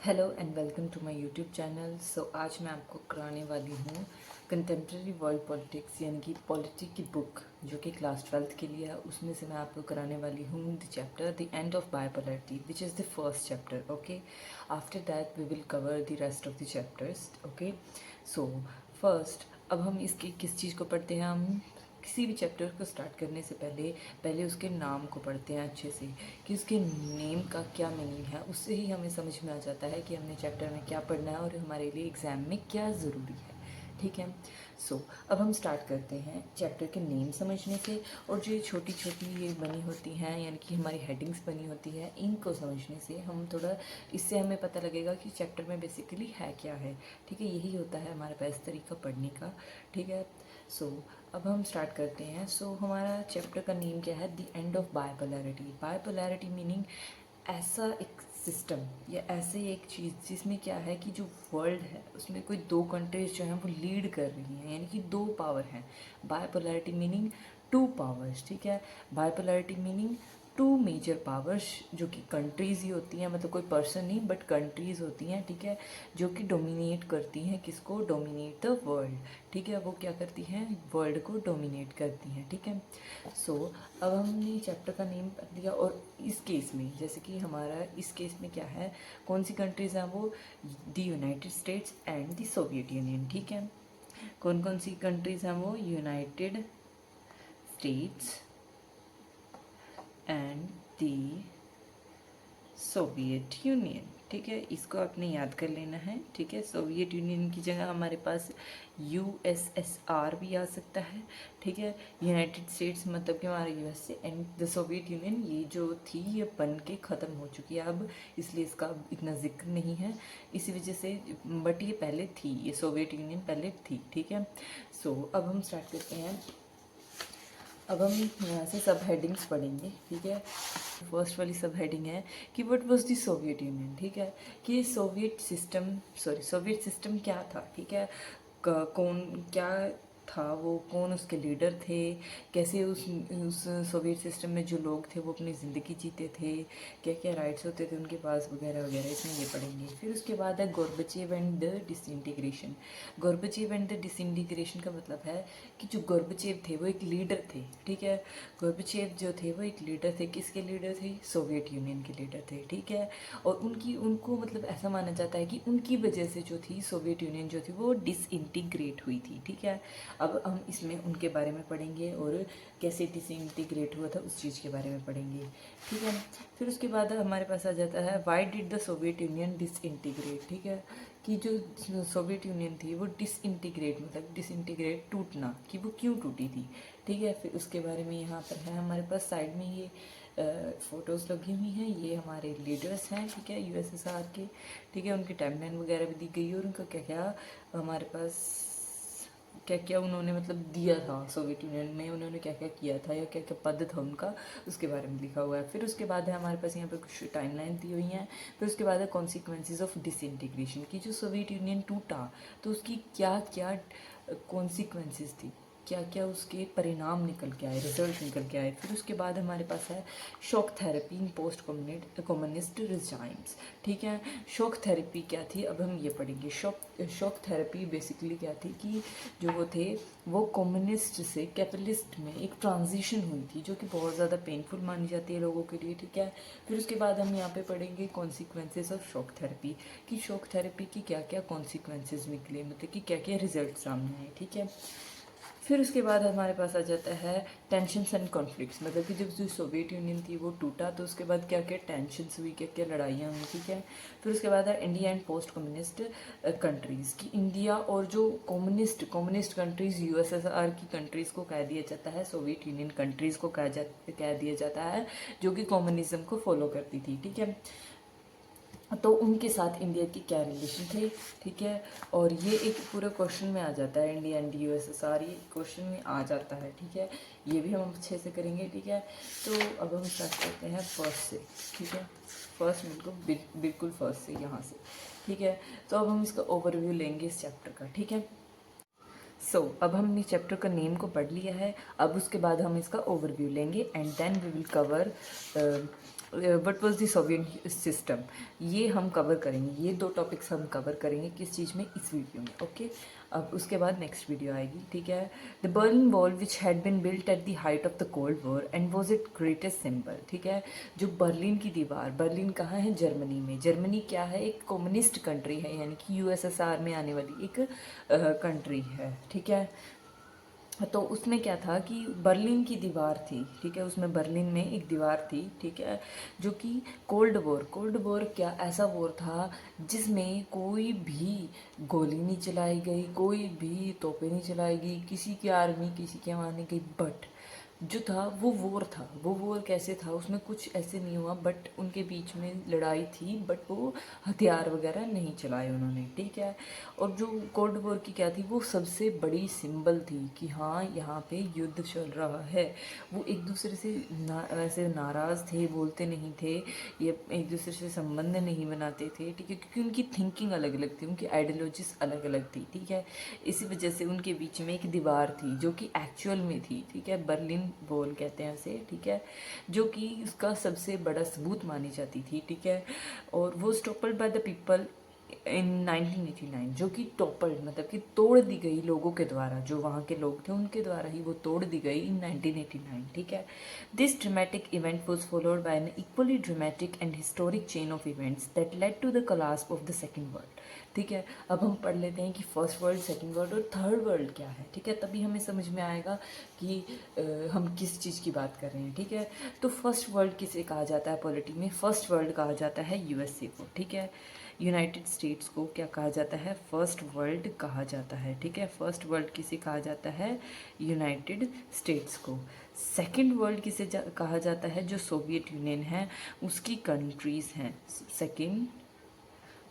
Hello and welcome to my YouTube channel. आज मैं आपको कराने वाली हूँ कंटेम्प्रेरी वर्ल्ड पॉलिटिक्स यानी कि पॉलिटिक की बुक जो कि क्लास 12th के लिए है। उसमें से मैं आपको कराने वाली हूँ the chapter the end of bipolarity which is the first chapter. Okay, after that we will cover the rest of the chapters. Okay, so first अब हम इसकी किस चीज़ को पढ़ते हैं। हम किसी भी चैप्टर को स्टार्ट करने से पहले उसके नाम को पढ़ते हैं अच्छे से कि उसके नेम का क्या मीनिंग है। उससे ही हमें समझ में आ जाता है कि हमने चैप्टर में क्या पढ़ना है और हमारे लिए एग्ज़ाम में क्या ज़रूरी है। ठीक है, अब हम स्टार्ट करते हैं चैप्टर के नेम समझने से, और जो छोटी छोटी ये बनी होती हैं यानी कि हमारी हेडिंग्स बनी होती है इनको समझने से हम थोड़ा इससे हमें पता लगेगा कि चैप्टर में बेसिकली है क्या है। ठीक है, यही होता है हमारा बेस्ट तरीका पढ़ने का। ठीक है, अब हम स्टार्ट करते हैं। हमारा चैप्टर का नेम क्या है, the end of bipolarity. Bipolarity meaning ऐसा एक सिस्टम या ऐसे एक चीज़ जिसमें क्या है कि जो वर्ल्ड है उसमें कोई दो कंट्रीज जो हैं वो लीड कर रही हैं, यानी कि दो पावर हैं। Bipolarity meaning two powers. ठीक है, bipolarity meaning two major powers जो कि कंट्रीज़ ही होती हैं, मतलब कोई पर्सन नहीं बट कंट्रीज़ होती हैं। ठीक है, जो कि डोमिनेट करती हैं किसको, डोमिनेट द वर्ल्ड। ठीक है, वो क्या करती हैं, वर्ल्ड को डोमिनेट करती हैं। ठीक है, अब हमने चैप्टर का नेम पढ़ लिया। और इस केस में जैसे कि हमारा इस केस में क्या है, कौन सी कंट्रीज़ हैं वो, the United states and the Soviet union. ठीक है, कौन कौन सी कंट्रीज़ हैं वो, United states and the Soviet union. ठीक है, इसको आपने याद कर लेना है। ठीक है, सोवियत यूनियन की जगह हमारे पास यूएसएसआर भी आ सकता है। ठीक है, यूनाइटेड स्टेट्स मतलब कि हमारा USA, and the Soviet union ये जो थी ये बन के ख़त्म हो चुकी है अब, इसलिए इसका अब इतना जिक्र नहीं है इसी वजह से, बट ये पहले थी, ये सोवियत यूनियन पहले थी। ठीक है, अब हम स्टार्ट करते हैं। अब हम यहाँ से सब हेडिंग्स पढ़ेंगे। ठीक है, फर्स्ट वाली सब हेडिंग है कि what was the Soviet union. ठीक है, कि सोवियत सिस्टम क्या था। ठीक है, कौन क्या था वो, कौन उसके लीडर थे, कैसे उस सोवियत सिस्टम में जो लोग थे वो अपनी ज़िंदगी जीते थे, क्या क्या राइट्स होते थे उनके पास वगैरह वगैरह, इसमें ये पढ़ेंगे। फिर उसके बाद है Gorbachev and the disintegration. Gorbachev and the disintegration का मतलब है कि जो गोर्बचेव थे वो एक लीडर थे। ठीक है, गोर्बचेव जो थे वो एक लीडर थे, किसके लीडर थे, सोवियत यूनियन के लीडर थे। ठीक है, और उनको मतलब ऐसा माना जाता है कि उनकी वजह से जो थी सोवियत यूनियन जो थी वो डिसइंटीग्रेट हुई थी। ठीक है, अब हम इसमें उनके बारे में पढ़ेंगे और कैसे डिसइंटीग्रेट हुआ था उस चीज़ के बारे में पढ़ेंगे। ठीक है, फिर उसके बाद हमारे पास आ जाता है why did the Soviet union disintegrate. ठीक है, कि जो सोवियत यूनियन थी वो डिसइंटीग्रेट मतलब डिसइंटीग्रेट टूटना, कि वो क्यों टूटी थी। ठीक है, फिर उसके बारे में यहाँ पर है हमारे पास साइड में ये फ़ोटोज़ लगी हुई हैं, ये हमारे लीडर्स हैं। ठीक है, यूएसएसआर के। ठीक है, उनकी टाइमलाइन वगैरह भी दी गई है और उनका क्या क्या हमारे पास क्या क्या उन्होंने मतलब दिया था सोवियत यूनियन में, उन्होंने क्या क्या किया था या क्या क्या पद था उनका, उसके बारे में लिखा हुआ है। फिर उसके बाद है हमारे पास यहाँ पे कुछ टाइमलाइन दी हुई हैं। फिर उसके बाद है कॉन्सिक्वेंसेज ऑफ डिसइंटीग्रेशन, की जो सोवियत यूनियन टूटा तो उसकी क्या क्या कॉन्सिक्वेंसेज थी, क्या क्या उसके परिणाम निकल के आए, रिजल्ट निकल के आए। फिर उसके बाद हमारे पास है शॉक थेरेपी इन पोस्ट कम्युनिस्ट रिजाइम्स। ठीक है, शॉक थेरेपी क्या थी, अब हम ये पढ़ेंगे। शॉक थेरेपी बेसिकली क्या थी कि जो वो थे वो कम्युनिस्ट से कैपिटलिस्ट में एक ट्रांजिशन हुई थी जो कि बहुत ज़्यादा पेनफुल मानी जाती है लोगों के लिए। ठीक है, फिर उसके बाद हम यहाँ पे पढ़ेंगे कॉन्सिक्वेंसेज ऑफ शॉक थेरेपी, कि शॉक थेरेपी की क्या क्या कॉन्सिक्वेंसेज निकले, मतलब कि क्या क्या रिजल्ट सामने आए। ठीक है, फिर उसके बाद हमारे पास आ जाता है टेंशन्स एंड कॉन्फ्लिक्ट्स, मतलब कि जब जो सोवियत यूनियन थी वो टूटा तो उसके बाद क्या क्या टेंशन्स हुई, क्या क्या लड़ाइयाँ हुई। ठीक है, फिर उसके बाद है India and post communist countries, की इंडिया और जो कम्युनिस्ट कंट्रीज़ यूएसएसआर की कंट्रीज़ को कह दिया जाता है, सोवियत यूनियन कंट्रीज़ को कह दिया जाता है जो कि कम्युनिज्म को फॉलो करती थी। ठीक है, तो उनके साथ इंडिया की क्या रिलेशन थे। ठीक है, और ये एक पूरे क्वेश्चन में आ जाता है, इंडिया एंड यूएसएसआर ये क्वेश्चन में आ जाता है। ठीक है, ये भी हम अच्छे से करेंगे। ठीक है, तो अब हम स्टार्ट करते हैं फर्स्ट से। ठीक है, फर्स्ट बिल्कुल फर्स्ट से यहाँ से। ठीक है, तो अब हम इसका ओवरव्यू लेंगे इस चैप्टर का। ठीक है, अब हमने चैप्टर का नेम को पढ़ लिया है, अब उसके बाद हम इसका ओवरव्यू लेंगे and then we will cover what was the Soviet system, ये हम कवर करेंगे, ये 2 टॉपिक्स हम कवर करेंगे किस चीज़ में, इस वीडियो में। ओके, अब उसके बाद नेक्स्ट वीडियो आएगी, ठीक है। The Berlin wall which had been built at the height of the cold war and was it greatest symbol, ठीक है। जो बर्लिन की दीवार, बर्लिन कहाँ है, जर्मनी में। जर्मनी क्या है, एक कम्युनिस्ट कंट्री है, यानी कि यूएसएसआर में आने वाली एक कंट्री है, ठीक है। तो उसमें क्या था कि बर्लिन की दीवार थी, ठीक है, उसमें बर्लिन में एक दीवार थी, ठीक है, जो कि कोल्ड वॉर क्या ऐसा वॉर था जिसमें कोई भी गोली नहीं चलाई गई, कोई भी तोपें नहीं चलाई गई, किसी की आर्मी किसी के वहाँ नहीं गई, बट जो था वो वॉर था। वो वॉर कैसे था, उसमें कुछ ऐसे नहीं हुआ, बट उनके बीच में लड़ाई थी, बट वो हथियार वगैरह नहीं चलाए उन्होंने, ठीक है। और जो कोल्ड वॉर की क्या थी, वो सबसे बड़ी सिंबल थी कि हाँ यहाँ पे युद्ध चल रहा है। वो एक दूसरे से वैसे नाराज़ थे, बोलते नहीं थे, ये एक दूसरे से संबंध नहीं बनाते थे, ठीक है, क्योंकि उनकी थिंकिंग अलग अलग थी, उनकी आइडियोलॉजीज अलग अलग थी, ठीक है। इसी वजह से उनके बीच में एक दीवार थी जो कि एक्चुअल में थी, ठीक है, बर्लिन वॉल कहते हैं उसे, ठीक है, जो कि उसका सबसे बड़ा सबूत मानी जाती थी, ठीक है। और वो स्टॉपल्ड बाय द पीपल इन 1989, जो कि टॉपल्ड मतलब कि तोड़ दी गई लोगों के द्वारा, जो वहाँ के लोग थे उनके द्वारा ही वो तोड़ दी गई इन 1989, ठीक है। This dramatic event was followed by an equally dramatic and historic chain of events that led to the collapse of the second world, ठीक है। अब हम पढ़ लेते हैं कि फर्स्ट वर्ल्ड, सेकेंड वर्ल्ड और थर्ड वर्ल्ड क्या है, ठीक है, तभी हमें समझ में आएगा कि हम किस चीज़ की बात कर रहे हैं, ठीक है। तो फर्स्ट वर्ल्ड किसे कहा जाता है पॉलिटी में, फर्स्ट वर्ल्ड कहा जाता है यूएसए को, ठीक है। यूनाइटेड स्टेट्स को क्या कहा जाता है, फर्स्ट वर्ल्ड कहा जाता है, ठीक है। फर्स्ट वर्ल्ड किसे कहा जाता है, यूनाइटेड स्टेट्स को। सेकेंड वर्ल्ड किसे कहा जाता है, जो सोवियत यूनियन है उसकी कंट्रीज़ हैं, सेकेंड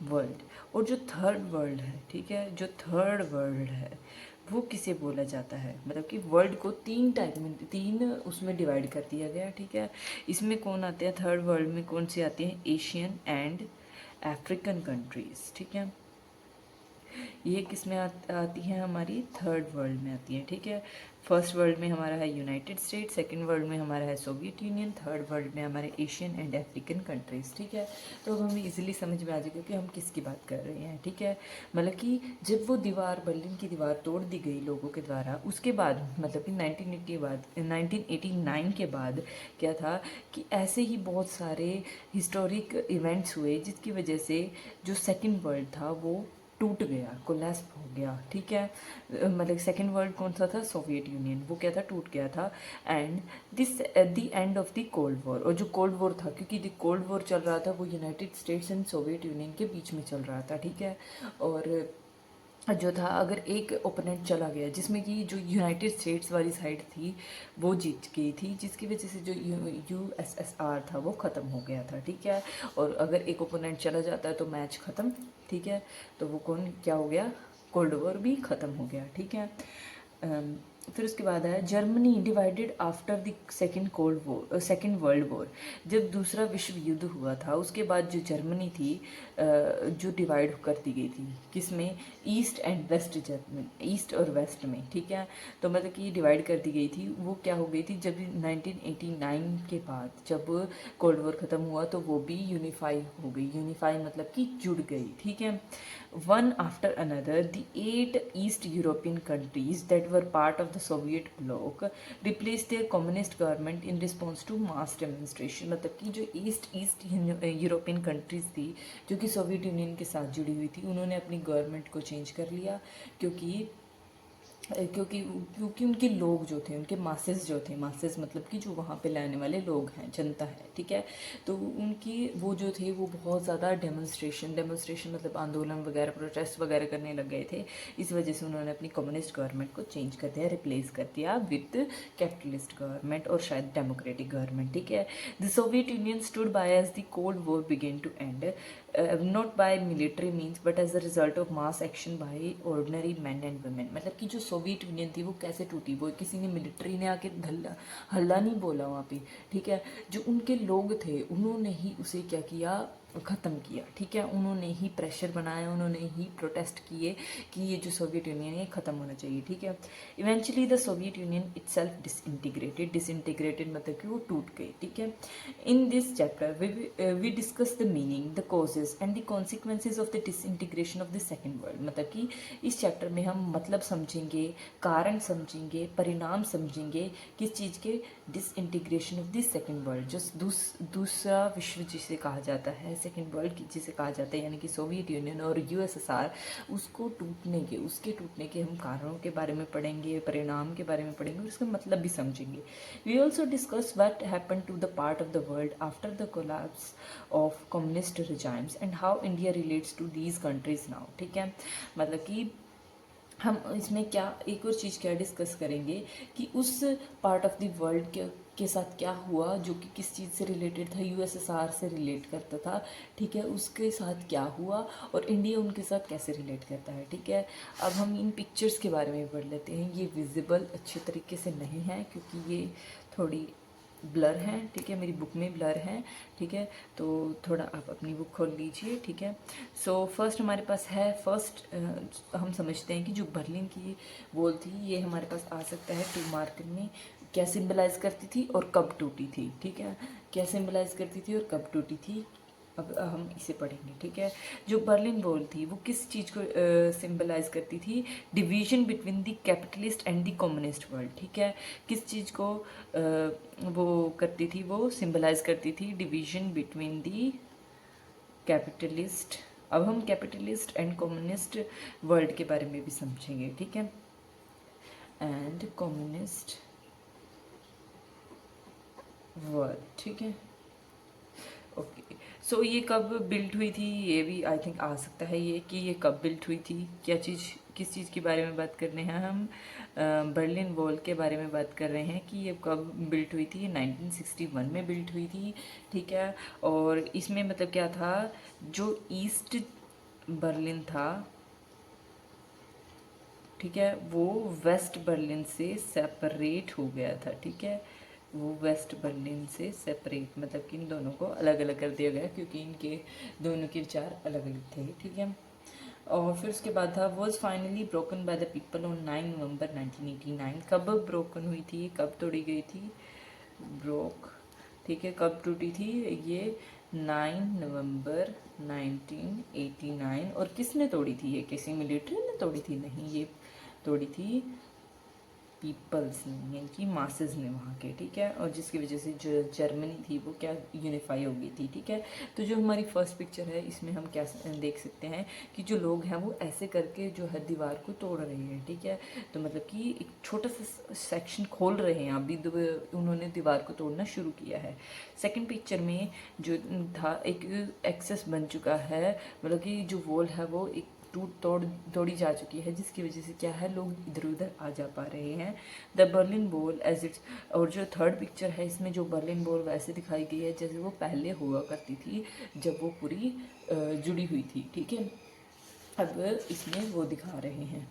वर्ल्ड। और जो थर्ड वर्ल्ड है, ठीक है, जो थर्ड वर्ल्ड है वो किसे बोला जाता है, मतलब कि वर्ल्ड को 3 टाइप में, 3 उसमें डिवाइड कर दिया गया, ठीक है। इसमें कौन आते हैं थर्ड वर्ल्ड में, कौन से आते हैं, एशियन एंड अफ्रीकन कंट्रीज़, ठीक है। ये किस में आती है, हमारी थर्ड वर्ल्ड में आती है, ठीक है। फर्स्ट वर्ल्ड में हमारा है यूनाइटेड स्टेट, सेकंड वर्ल्ड में हमारा है सोवियत यूनियन, थर्ड वर्ल्ड में हमारे एशियन एंड अफ्रीकन कंट्रीज़, ठीक है। तो अब हमें इजीली समझ में आ जाएगा कि हम किसकी बात कर रहे हैं, ठीक है। मतलब कि जब वो दीवार, बर्लिन की दीवार तोड़ दी गई लोगों के द्वारा, उसके बाद मतलब कि 1989 के बाद क्या था कि ऐसे ही बहुत सारे हिस्टोरिक इवेंट्स हुए जिसकी वजह से जो सेकेंड वर्ल्ड था वो टूट गया, कोलैप्स हो गया, ठीक है। मतलब सेकेंड वर्ल्ड कौन सा था, सोवियत यूनियन, वो क्या था, टूट गया था। And this at the end of the cold war, और जो कोल्ड वॉर था, क्योंकि द कोल्ड वॉर चल रहा था वो United states and Soviet union के बीच में चल रहा था, ठीक है। और जो था, अगर एक ओपोनेंट चला गया जिसमें कि जो यूनाइटेड स्टेट्स वाली साइड थी वो जीत गई थी, जिसकी वजह से जो यूएसएसआर था वो ख़त्म हो गया था, ठीक है। और अगर एक ओपोनेंट चला जाता है तो मैच ख़त्म, ठीक है। तो वो कौन क्या हो गया, कोल्ड वॉर भी ख़त्म हो गया, ठीक है। फिर उसके बाद है Germany divided after the second world war. जब दूसरा विश्व युद्ध हुआ था उसके बाद जो जर्मनी थी जो डिवाइड कर दी गई थी, किसमें, east and west Germany, east और वेस्ट में, ठीक है। तो मतलब कि डिवाइड कर दी गई थी, वो क्या हो गई थी जब 1989 के बाद जब कोल्ड वॉर ख़त्म हुआ तो वो भी यूनिफाई हो गई, यूनिफाई मतलब कि जुड़ गई, ठीक है। One after another, the 8 East European countries that were part of the Soviet bloc replaced their communist government in response to mass demonstration। मतलब कि जो ईस्ट यूरोपियन कंट्रीज थी जो कि सोवियत यूनियन के साथ जुड़ी हुई थी, उन्होंने अपनी गवर्नमेंट को चेंज कर लिया, क्योंकि क्योंकि क्योंकि उनके लोग जो थे, उनके मासेस जो थे, मासेस मतलब कि जो वहाँ पे रहने वाले लोग हैं, जनता है, ठीक है। तो उनकी वो जो थे वो बहुत ज़्यादा डेमोन्स्ट्रेशन मतलब आंदोलन वगैरह, प्रोटेस्ट वगैरह करने लग गए थे। इस वजह से उन्होंने अपनी कम्युनिस्ट गवर्नमेंट को चेंज कर दिया, रिप्लेस कर दिया विद कैपिटलिस्ट गवर्नमेंट और शायद डेमोक्रेटिक गवर्नमेंट, ठीक है। The Soviet Union stood by as the cold war began to end, not by military means but as a result of mass action by ordinary men and women. मतलब कि जो Soviet union थी वो कैसे टूटी, वो किसी ने, मिलिट्री ने आके हल्ला नहीं बोला वहाँ पे, ठीक है। जो उनके लोग थे उन्होंने ही उसे क्या किया, ख़त्म किया, ठीक है। उन्होंने ही प्रेशर बनाया, उन्होंने ही प्रोटेस्ट किए कि ये जो सोवियत यूनियन है ख़त्म होना चाहिए, ठीक है। Eventually the Soviet Union itself disintegrated मतलब कि वो टूट गई, ठीक है। In this chapter we discuss the meaning, the causes and the consequences of the disintegration of the second world. मतलब कि इस चैप्टर में हम मतलब समझेंगे, कारण समझेंगे, परिणाम समझेंगे किस चीज़ के, disintegration of the second world, जो दूसरा विश्व जिसे कहा जाता है, सेकेंड वर्ल्ड की जिसे कहा जाता है, यानी कि सोवियत यूनियन और यूएसएसआर, उसके टूटने के हम कारणों के बारे में पढ़ेंगे, परिणाम के बारे में पढ़ेंगे और उसका मतलब भी समझेंगे। We also discuss what happen to the part of the world after the collapse of communist regimes and how India relates to these countries now, ठीक है। मतलब कि हम इसमें क्या एक और चीज़ क्या डिस्कस करेंगे कि उस पार्ट ऑफ द वर्ल्ड के साथ क्या हुआ जो कि किस चीज़ से रिलेटेड था, यूएसएसआर से रिलेट करता था, ठीक है। उसके साथ क्या हुआ और इंडिया उनके साथ कैसे रिलेट करता है, ठीक है। अब हम इन पिक्चर्स के बारे में पढ़ लेते हैं। ये विजिबल अच्छे तरीके से नहीं है क्योंकि ये थोड़ी ब्लर है, ठीक है, मेरी बुक में ब्लर है, ठीक है। तो थोड़ा आप अपनी बुक खोल लीजिए, ठीक है। सो फर्स्ट हमारे पास है, हम समझते हैं कि जो बर्लिन की वॉल थी ये हमारे पास आ सकता है 2 मार्क में, क्या सिंबलाइज करती थी और कब टूटी थी, ठीक है। क्या सिंबलाइज करती थी और कब टूटी थी, अब हम इसे पढ़ेंगे, ठीक है। जो बर्लिन वॉल थी वो किस चीज़ को सिंबलाइज करती थी, division between the capitalist and the communist world, ठीक है। किस चीज़ को वो करती थी, वो सिंबलाइज करती थी, डिवीजन बिटवीन द कैपिटलिस्ट। अब हम कैपिटलिस्ट एंड कम्युनिस्ट वर्ल्ड के बारे में भी समझेंगे, ठीक है। एंड कम्युनिस्ट वर्ल्ड, ठीक है, ओके। सो ये कब बिल्ट हुई थी, ये भी आई थिंक आ सकता है ये कि ये कब बिल्ट हुई थी, क्या चीज़, किस चीज़ के बारे में बात कर रहे हैं हम, बर्लिन वॉल के बारे में बात कर रहे हैं कि ये कब बिल्ट हुई थी। ये 1961 में बिल्ट हुई थी, ठीक है। और इसमें मतलब क्या था, जो ईस्ट बर्लिन था, ठीक है, वो वेस्ट बर्लिन से सेपरेट हो गया था, ठीक है। वो वेस्ट बर्लिन से सेपरेट मतलब कि इन दोनों को अलग अलग कर दिया गया क्योंकि इनके दोनों के विचार अलग अलग थे, ठीक है। और फिर उसके बाद था was finally broken by the people on 9 नवंबर 1989। कब ब्रोकन हुई थी, कब तोड़ी गई थी, ब्रोक, ठीक है, कब टूटी थी ये 9 नवंबर 1989। और किसने तोड़ी थी, ये किसी मिलिट्री ने तोड़ी थी, नहीं, ये तोड़ी थी पीपल्स ने, यानी कि मासेस ने वहाँ के, ठीक है। और जिसकी वजह से जो जर्मनी थी वो क्या यूनिफाई हो गई थी, ठीक है। तो जो हमारी फर्स्ट पिक्चर है इसमें हम क्या देख सकते हैं कि जो लोग हैं वो ऐसे करके जो है दीवार को तोड़ रहे हैं, ठीक है। तो मतलब कि एक छोटा सा सेक्शन खोल रहे हैं, अभी उन्होंने दीवार को तोड़ना शुरू किया है। सेकेंड पिक्चर में जो था एक एक्सेस बन चुका है, मतलब कि जो वॉल है वो एक तोड़ी जा चुकी है, जिसकी वजह से क्या है, लोग इधर उधर आ जा पा रहे हैं। The Berlin wall as it's, और जो थर्ड पिक्चर है इसमें जो बर्लिन वॉल वैसे दिखाई गई है जैसे वो पहले हुआ करती थी जब वो पूरी जुड़ी हुई थी, ठीक है। अब इसमें वो दिखा रहे हैं,